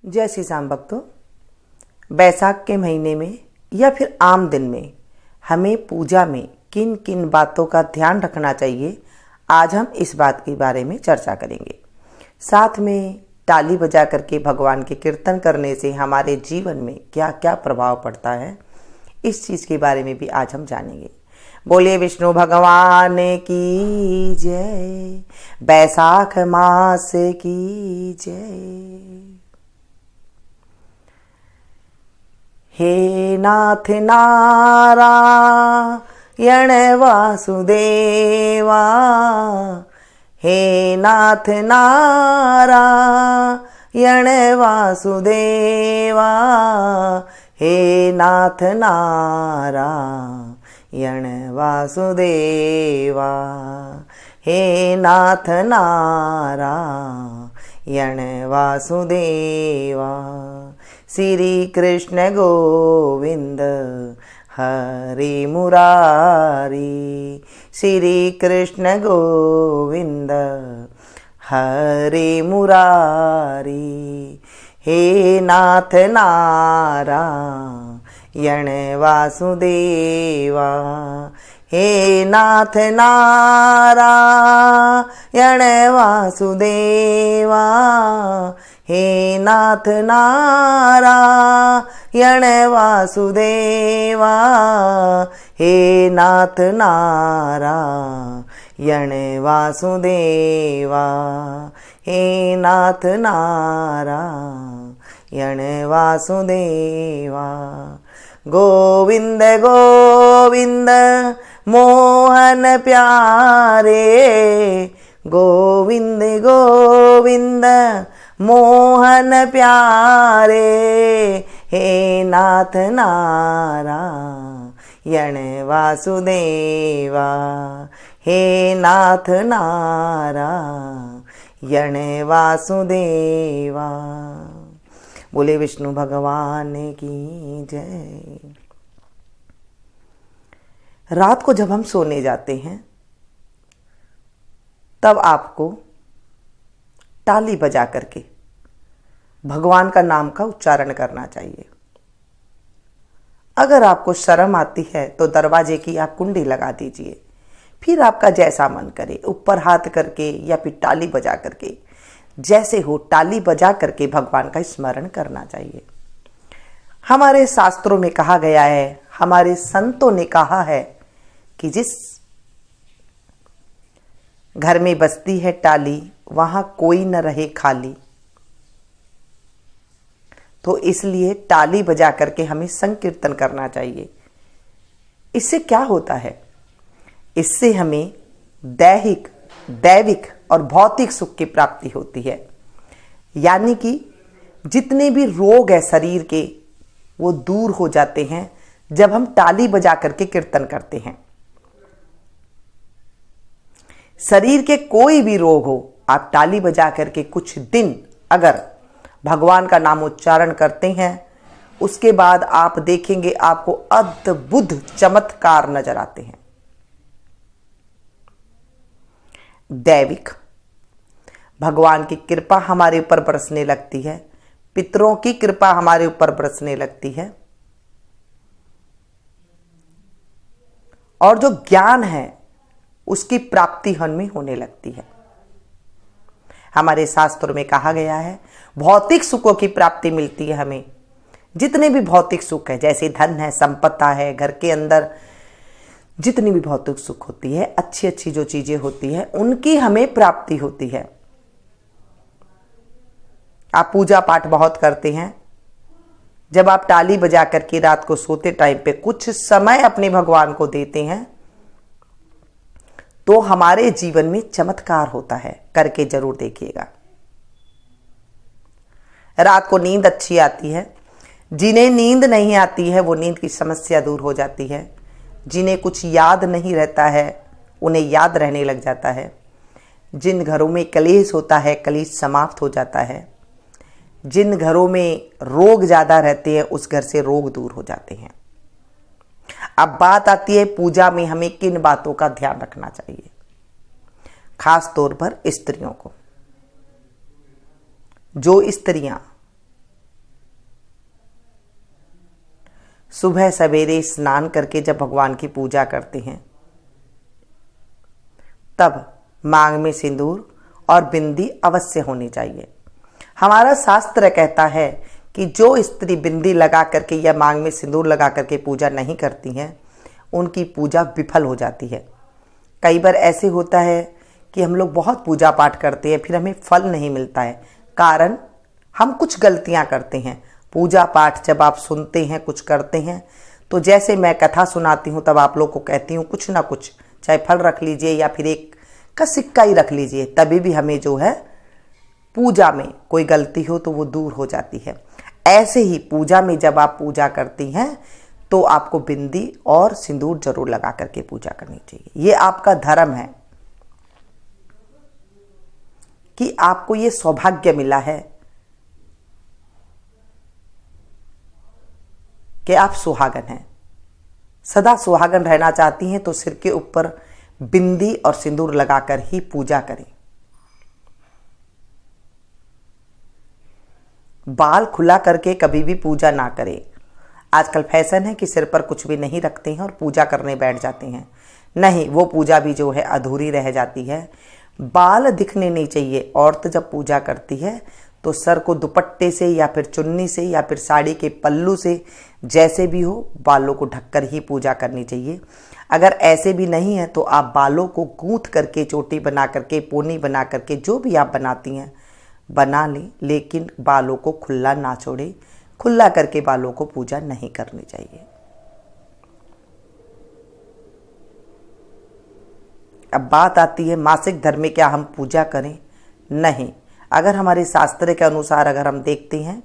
जय श्री राम भक्तों। बैसाख के महीने में या फिर आम दिन में हमें पूजा में किन किन बातों का ध्यान रखना चाहिए, आज हम इस बात के बारे में चर्चा करेंगे। साथ में ताली बजा करके भगवान के कीर्तन करने से हमारे जीवन में क्या क्या प्रभाव पड़ता है, इस चीज़ के बारे में भी आज हम जानेंगे। बोलिए विष्णु भगवान की जय, बैसाख मास की जय। हे नाथ नारायण वासुदेवा, हे नाथ नारायण वासुदेवा, हे नाथ नारायण वासुदेवा, हे नाथ नारायण वासुदेवा। श्री कृष्ण गोविंद हरि मुरारी, श्री कृष्ण गोविंद हरि मुरारी। हे नाथ नारायण वासुदेवा, हे नाथ नारायण वासुदेवा, हे नाथ नारायण वासुदेवा, हे नाथ नारायण वासुदेवा, हे नाथ नारायण वासुदेवा। गोविंद गोविंद मोहन प्यारे, गोविंद गोविंद मोहन प्यारे, हे नाथ नारायण वासुदेवा, हे नाथ नारायण वासुदेवा। बोले विष्णु भगवान की जय। रात को जब हम सोने जाते हैं तब आपको ताली बजा करके भगवान का नाम का उच्चारण करना चाहिए। अगर आपको शर्म आती है तो दरवाजे की आप कुंडी लगा दीजिए, फिर आपका जैसा मन करे ऊपर हाथ करके या फिर ताली बजा करके, जैसे हो ताली बजा करके भगवान का स्मरण करना चाहिए। हमारे शास्त्रों में कहा गया है, हमारे संतों ने कहा है कि जिस घर में बजती है ताली वहां कोई न रहे खाली। तो इसलिए ताली बजा करके हमें संकीर्तन करना चाहिए। इससे क्या होता है? इससे हमें दैविक और भौतिक सुख की प्राप्ति होती है। यानी कि जितने भी रोग है शरीर के वो दूर हो जाते हैं जब हम ताली बजा करके कीर्तन करते हैं। शरीर के कोई भी रोग हो, आप ताली बजा करके कुछ दिन अगर भगवान का नाम उच्चारण करते हैं, उसके बाद आप देखेंगे आपको अद्भुत चमत्कार नजर आते हैं। दैविक भगवान की कृपा हमारे ऊपर बरसने लगती है, पितरों की कृपा हमारे ऊपर बरसने लगती है, और जो ज्ञान है उसकी प्राप्ति हमें होने लगती है। हमारे शास्त्रों में कहा गया है भौतिक सुखों की प्राप्ति मिलती है हमें। जितने भी भौतिक सुख है, जैसे धन है, संपत्ता है, घर के अंदर जितनी भी भौतिक सुख होती है, अच्छी अच्छी जो चीजें होती है, उनकी हमें प्राप्ति होती है। आप पूजा पाठ बहुत करते हैं, जब आप ताली बजा करके रात को सोते टाइम पे कुछ समय अपने भगवान को देते हैं तो हमारे जीवन में चमत्कार होता है। करके जरूर देखिएगा। रात को नींद अच्छी आती है। जिन्हें नींद नहीं आती है वो नींद की समस्या दूर हो जाती है। जिन्हें कुछ याद नहीं रहता है उन्हें याद रहने लग जाता है। जिन घरों में कलेश होता है कलेश समाप्त हो जाता है। जिन घरों में रोग ज़्यादा रहते हैं उस घर से रोग दूर हो जाते हैं। अब बात आती है पूजा में हमें किन बातों का ध्यान रखना चाहिए, खास तौर पर स्त्रियों को। जो स्त्रियां सुबह सवेरे स्नान करके जब भगवान की पूजा करते हैं तब मांग में सिंदूर और बिंदी अवश्य होनी चाहिए। हमारा शास्त्र कहता है कि जो स्त्री बिंदी लगा करके या मांग में सिंदूर लगा करके पूजा नहीं करती हैं उनकी पूजा विफल हो जाती है। कई बार ऐसे होता है कि हम लोग बहुत पूजा पाठ करते हैं फिर हमें फल नहीं मिलता है, कारण हम कुछ गलतियां करते हैं। पूजा पाठ जब आप सुनते हैं कुछ करते हैं तो जैसे मैं कथा सुनाती हूँ तब आप लोग को कहती हूँ कुछ ना कुछ, चाहे फल रख लीजिए या फिर एक का सिक्का ही रख लीजिए, तभी भी हमें जो है पूजा में कोई गलती हो तो वो दूर हो जाती है। ऐसे ही पूजा में जब आप पूजा करती हैं तो आपको बिंदी और सिंदूर जरूर लगा करके पूजा करनी चाहिए। ये आपका धर्म है कि आपको ये सौभाग्य मिला है कि आप सुहागन हैं। सदा सुहागन रहना चाहती हैं तो सिर के ऊपर बिंदी और सिंदूर लगाकर ही पूजा करें। बाल खुला करके कभी भी पूजा ना करें। आजकल फैशन है कि सिर पर कुछ भी नहीं रखते हैं और पूजा करने बैठ जाते हैं। नहीं, वो पूजा भी जो है अधूरी रह जाती है। बाल दिखने नहीं चाहिए। औरत जब पूजा करती है तो सर को दुपट्टे से या फिर चुन्नी से या फिर साड़ी के पल्लू से, जैसे भी हो, बालों को ढककर ही पूजा करनी चाहिए। अगर ऐसे भी नहीं है तो आप बालों को गूंथ करके, चोटी बना करके, पोनी बना करके, जो भी आप बनाती हैं बना लें, लेकिन बालों को खुला ना छोड़े। खुला करके बालों को पूजा नहीं करनी चाहिए। अब बात आती है मासिक धर्म में क्या हम पूजा करें? नहीं। अगर हमारे शास्त्र के अनुसार अगर हम देखते हैं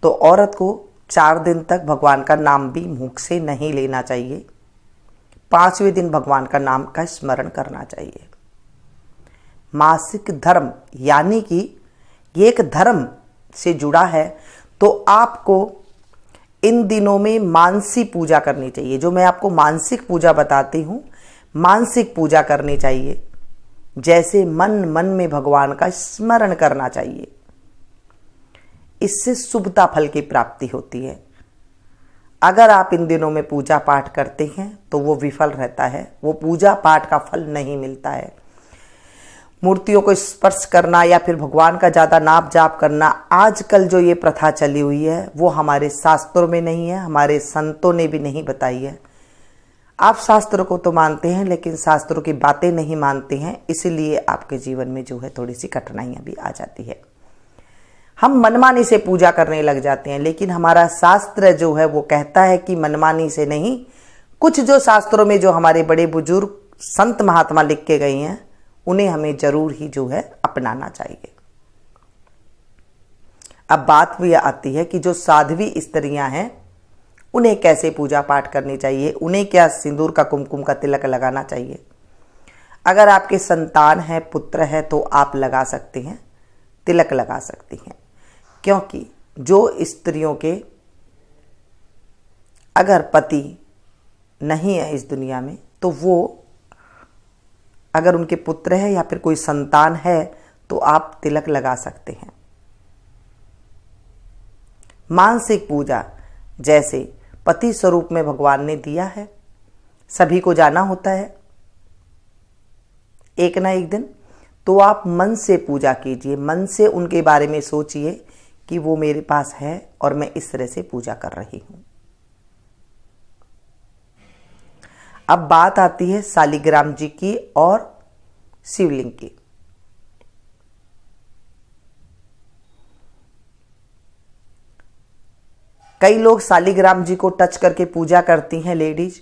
तो औरत को 4 दिन तक भगवान का नाम भी मुख से नहीं लेना चाहिए। 5वें दिन भगवान का नाम का स्मरण करना चाहिए। मासिक धर्म यानी कि ये एक धर्म से जुड़ा है तो आपको इन दिनों में मानसिक पूजा करनी चाहिए। जो मैं आपको मानसिक पूजा बताती हूँ, मानसिक पूजा करनी चाहिए। जैसे मन मन में भगवान का स्मरण करना चाहिए। इससे शुभता फल की प्राप्ति होती है। अगर आप इन दिनों में पूजा पाठ करते हैं तो वो विफल रहता है, वो पूजा पाठ का फल नहीं मिलता है। मूर्तियों को स्पर्श करना या फिर भगवान का ज़्यादा नाम जाप करना, आजकल जो ये प्रथा चली हुई है वो हमारे शास्त्रों में नहीं है, हमारे संतों ने भी नहीं बताई है। आप शास्त्र को तो मानते हैं लेकिन शास्त्रों की बातें नहीं मानते हैं, इसलिए आपके जीवन में जो है थोड़ी सी कठिनाइयाँ भी आ जाती है। हम मनमानी से पूजा करने लग जाते हैं, लेकिन हमारा शास्त्र जो है वो कहता है कि मनमानी से नहीं। कुछ जो शास्त्रों में जो हमारे बड़े बुजुर्ग संत महात्मा लिख के गए हैं उन्हें हमें जरूर ही जो है अपनाना चाहिए। अब बात भी आती है कि जो साध्वी स्त्रियां हैं उन्हें कैसे पूजा पाठ करनी चाहिए, उन्हें क्या सिंदूर का कुमकुम का तिलक लगाना चाहिए। अगर आपके संतान है, पुत्र है, तो आप लगा सकते हैं, तिलक लगा सकती हैं। क्योंकि जो स्त्रियों के अगर पति नहीं है इस दुनिया में तो वो, अगर उनके पुत्र है या फिर कोई संतान है तो आप तिलक लगा सकते हैं। मानसिक पूजा जैसे पति स्वरूप में भगवान ने दिया है, सभी को जाना होता है एक ना एक दिन, तो आप मन से पूजा कीजिए। मन से उनके बारे में सोचिए कि वो मेरे पास है और मैं इस तरह से पूजा कर रही हूं। अब बात आती है शालिग्राम जी की और शिवलिंग की। कई लोग शालिग्राम जी को टच करके पूजा करती हैं लेडीज,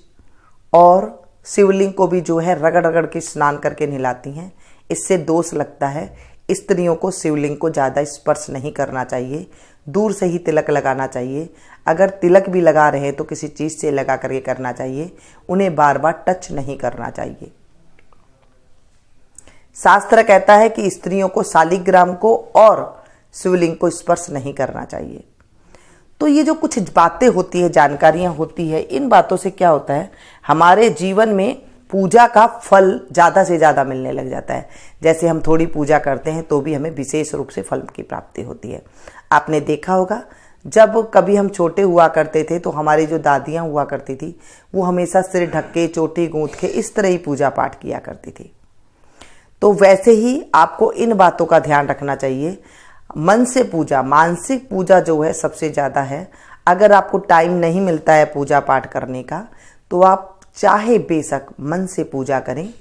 और शिवलिंग को भी जो है रगड़ रगड़ के स्नान करके नहलाती हैं। इससे दोष लगता है। स्त्रियों को शिवलिंग को ज़्यादा स्पर्श नहीं करना चाहिए, दूर से ही तिलक लगाना चाहिए। अगर तिलक भी लगा रहे हैं तो किसी चीज़ से लगा करके करना चाहिए, उन्हें बार बार टच नहीं करना चाहिए। शास्त्र कहता है कि स्त्रियों को शालिग्राम को और शिवलिंग को स्पर्श नहीं करना चाहिए। तो ये जो कुछ बातें होती है, जानकारियां होती है, इन बातों से क्या होता है, हमारे जीवन में पूजा का फल ज़्यादा से ज़्यादा मिलने लग जाता है। जैसे हम थोड़ी पूजा करते हैं तो भी हमें विशेष रूप से फल की प्राप्ति होती है। आपने देखा होगा जब कभी हम छोटे हुआ करते थे तो हमारी जो दादियाँ हुआ करती थी वो हमेशा सिर ढक के, चोटी गूंथ के इस तरह ही पूजा पाठ किया करती थी। तो वैसे ही आपको इन बातों का ध्यान रखना चाहिए। मन से पूजा, मानसिक पूजा जो है सबसे ज़्यादा है। अगर आपको टाइम नहीं मिलता है पूजा पाठ करने का तो आप चाहे बेशक मन से पूजा करें,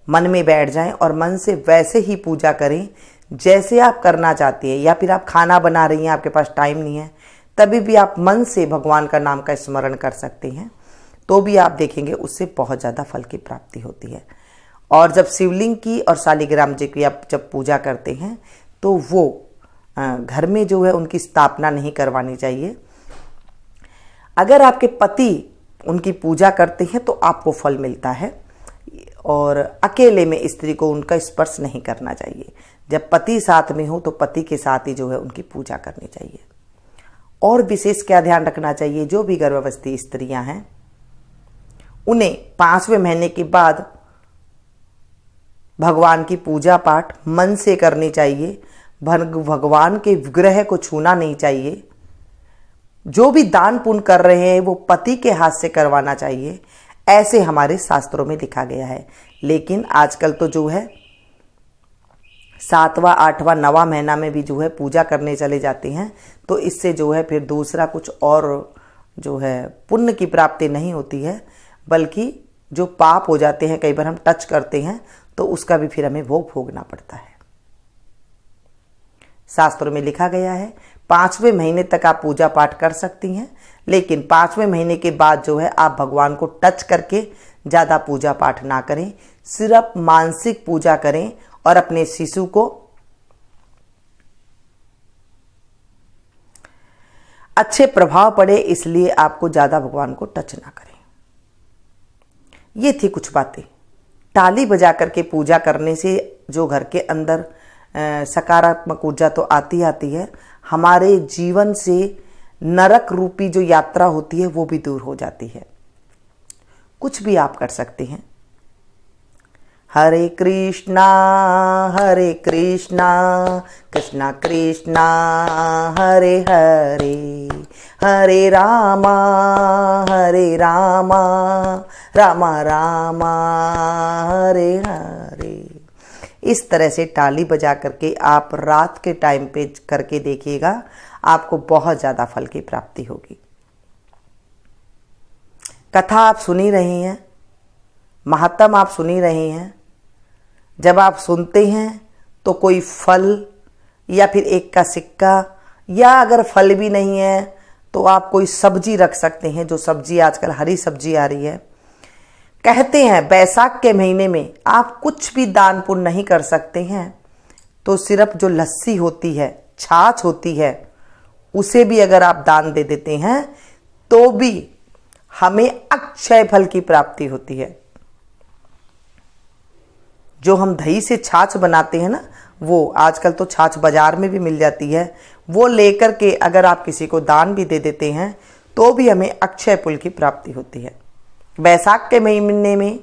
मन में बैठ जाएं और मन से वैसे ही पूजा करें जैसे आप करना चाहती हैं। या फिर आप खाना बना रही हैं, आपके पास टाइम नहीं है, तभी भी आप मन से भगवान का नाम का स्मरण कर सकते हैं, तो भी आप देखेंगे उससे बहुत ज़्यादा फल की प्राप्ति होती है। और जब शिवलिंग की और शालिग्राम जी की आप जब पूजा करते हैं तो वो घर में जो है उनकी स्थापना नहीं करवानी चाहिए। अगर आपके पति उनकी पूजा करते हैं तो आपको फल मिलता है, और अकेले में स्त्री को उनका स्पर्श नहीं करना चाहिए। जब पति साथ में हो तो पति के साथ ही जो है उनकी पूजा करनी चाहिए। और विशेष क्या ध्यान रखना चाहिए, जो भी गर्भवती स्त्रियां हैं उन्हें 5वें महीने के बाद भगवान की पूजा पाठ मन से करनी चाहिए। भगवान के विग्रह को छूना नहीं चाहिए। जो भी दान पुण्य कर रहे हैं वो पति के हाथ से करवाना चाहिए, ऐसे हमारे शास्त्रों में लिखा गया है। लेकिन आजकल तो जो है 7वां, 8वां, 9वां महीना में भी जो है पूजा करने चले जाते हैं, तो इससे जो है फिर दूसरा कुछ और जो है पुण्य की प्राप्ति नहीं होती है, बल्कि जो पाप हो जाते हैं, कई बार हम टच करते हैं तो उसका भी फिर हमें भोग भोगना पड़ता है। शास्त्रों में लिखा गया है 5वें महीने तक आप पूजा पाठ कर सकती हैं, लेकिन 5वें महीने के बाद जो है आप भगवान को टच करके ज़्यादा पूजा पाठ ना करें, सिर्फ मानसिक पूजा करें और अपने शिशु को अच्छे प्रभाव पड़े इसलिए आपको ज़्यादा भगवान को टच ना करें। ये थी कुछ बातें। ताली बजा करके पूजा करने से जो घर के अंदर सकारात्मक ऊर्जा तो आती है, हमारे जीवन से नरक रूपी जो यात्रा होती है वो भी दूर हो जाती है। कुछ भी आप कर सकते हैं। हरे कृष्णा कृष्णा कृष्णा हरे हरे, हरे रामा रामा रामा हरे हरे। इस तरह से ताली बजा करके आप रात के टाइम पे करके देखिएगा, आपको बहुत ज़्यादा फल की प्राप्ति होगी। कथा आप सुनी रही हैं, महात्म आप सुनी रही हैं। जब आप सुनते हैं तो कोई फल या फिर एक का सिक्का, या अगर फल भी नहीं है तो आप कोई सब्जी रख सकते हैं। जो सब्जी आजकल हरी सब्जी आ रही है, कहते हैं बैसाख के महीने में आप कुछ भी दान पुण्य नहीं कर सकते हैं, तो सिर्फ जो लस्सी होती है, छाछ होती है, उसे भी अगर आप दान दे देते हैं तो भी हमें अक्षय फल की प्राप्ति होती है। जो हम दही से छाछ बनाते हैं ना, वो आजकल तो छाछ बाजार में भी मिल जाती है, वो लेकर के अगर आप किसी को दान भी दे देते हैं तो भी हमें अक्षय फल की प्राप्ति होती है। बैसाख के महीने में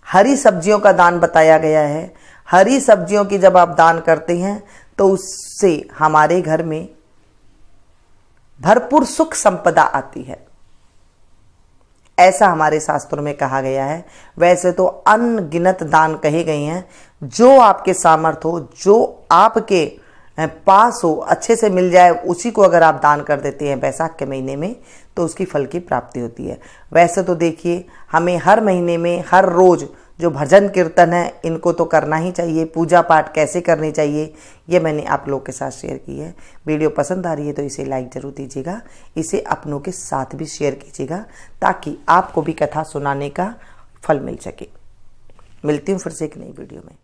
हरी सब्जियों का दान बताया गया है। हरी सब्जियों की जब आप दान करते हैं तो उससे हमारे घर में भरपूर सुख संपदा आती है, ऐसा हमारे शास्त्रों में कहा गया है। वैसे तो अनगिनत दान कहे गए हैं, जो आपके सामर्थ्य हो, जो आपके पास हो, अच्छे से मिल जाए, उसी को अगर आप दान कर देते हैं बैसाख के महीने में तो उसकी फल की प्राप्ति होती है। वैसे तो देखिए, हमें हर महीने में हर रोज़ जो भजन कीर्तन है इनको तो करना ही चाहिए। पूजा पाठ कैसे करनी चाहिए ये मैंने आप लोगों के साथ शेयर की है। वीडियो पसंद आ रही है तो इसे लाइक ज़रूर दीजिएगा, इसे अपनों के साथ भी शेयर कीजिएगा ताकि आपको भी कथा सुनाने का फल मिल सके। मिलती हूँ फिर से एक नई वीडियो में।